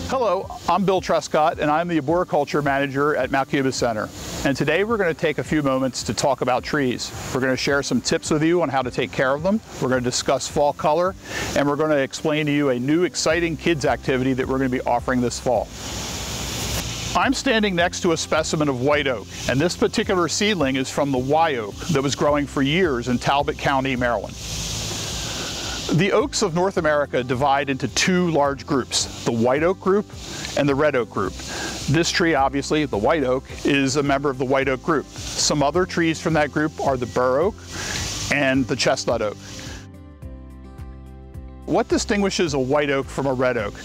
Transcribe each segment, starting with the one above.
Hello, I'm Bill Trescott, and I'm the arboriculture manager at Mount Cuba Center. And today we're going to take a few moments to talk about trees. We're going to share some tips with you on how to take care of them. We're going to discuss fall color, and we're going to explain to you a new exciting kids activity that we're going to be offering this fall. I'm standing next to a specimen of white oak, and this particular seedling is from the Y oak that was growing for years in Talbot County, Maryland. The oaks of North America divide into two large groups, the white oak group and the red oak group. This tree, obviously, the white oak, is a member of the white oak group. Some other trees from that group are the bur oak and the chestnut oak. What distinguishes a white oak from a red oak?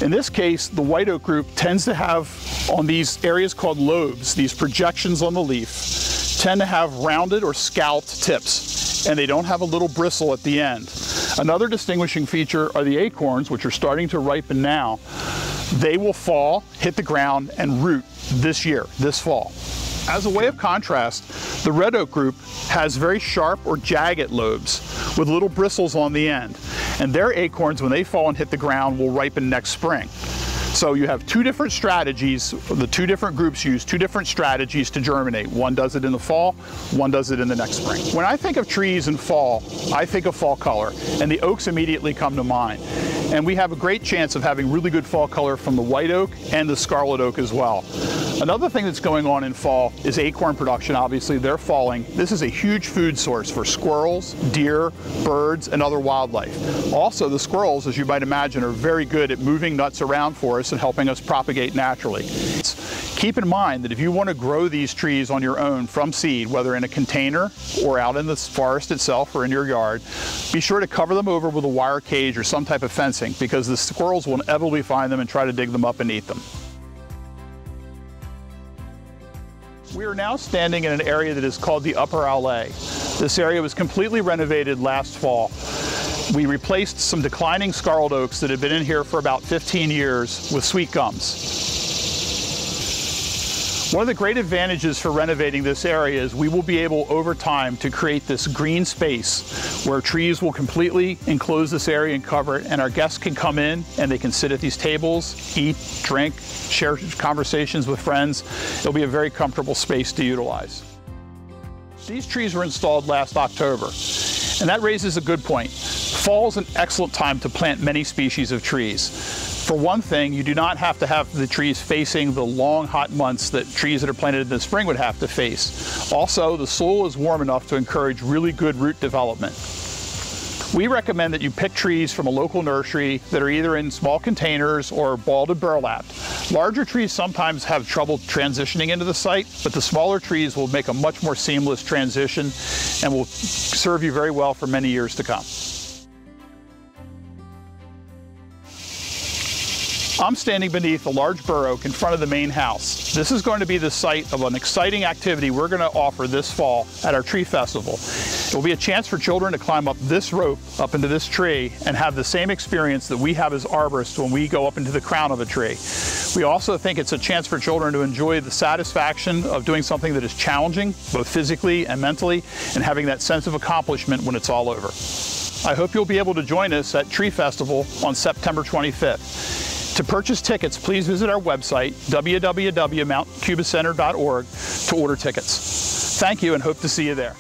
In this case, the white oak group tends to have, on these areas called lobes, these projections on the leaf, tend to have rounded or scalped tips, and they don't have a little bristle at the end. Another distinguishing feature are the acorns, which are starting to ripen now. They will fall, hit the ground, and root this year, this fall. As a way of contrast, the red oak group has very sharp or jagged lobes with little bristles on the end. And their acorns, when they fall and hit the ground, will ripen next spring. So you have two different strategies. The two different groups use two different strategies to germinate. One does it in the fall, one does it in the next spring. When I think of trees in fall, I think of fall color, and the oaks immediately come to mind. And we have a great chance of having really good fall color from the white oak and the scarlet oak as well. Another thing that's going on in fall is acorn production. Obviously, they're falling. This is a huge food source for squirrels, deer, birds, and other wildlife. Also, the squirrels, as you might imagine, are very good at moving nuts around for us and helping us propagate naturally. Keep in mind that if you want to grow these trees on your own from seed, whether in a container or out in the forest itself or in your yard, be sure to cover them over with a wire cage or some type of fencing, because the squirrels will inevitably find them and try to dig them up and eat them. We are now standing in an area that is called the Upper Allée. This area was completely renovated last fall. We replaced some declining scarlet oaks that had been in here for about 15 years with sweet gums. One of the great advantages for renovating this area is we will be able over time to create this green space where trees will completely enclose this area and cover it, and our guests can come in and they can sit at these tables, eat, drink, share conversations with friends. It'll be a very comfortable space to utilize. These trees were installed last October, and that raises a good point. Fall is an excellent time to plant many species of trees. For one thing, you do not have to have the trees facing the long, hot months that trees that are planted in the spring would have to face. Also, the soil is warm enough to encourage really good root development. We recommend that you pick trees from a local nursery that are either in small containers or balled burlapped. Larger trees sometimes have trouble transitioning into the site, but the smaller trees will make a much more seamless transition and will serve you very well for many years to come. I'm standing beneath a large bur oak in front of the main house. This is going to be the site of an exciting activity we're going to offer this fall at our tree festival. It will be a chance for children to climb up this rope up into this tree and have the same experience that we have as arborists when we go up into the crown of a tree. We also think it's a chance for children to enjoy the satisfaction of doing something that is challenging, both physically and mentally, and having that sense of accomplishment when it's all over. I hope you'll be able to join us at Tree Festival on September 25th. To purchase tickets, please visit our website, www.mountcubacenter.org, to order tickets. Thank you, and hope to see you there.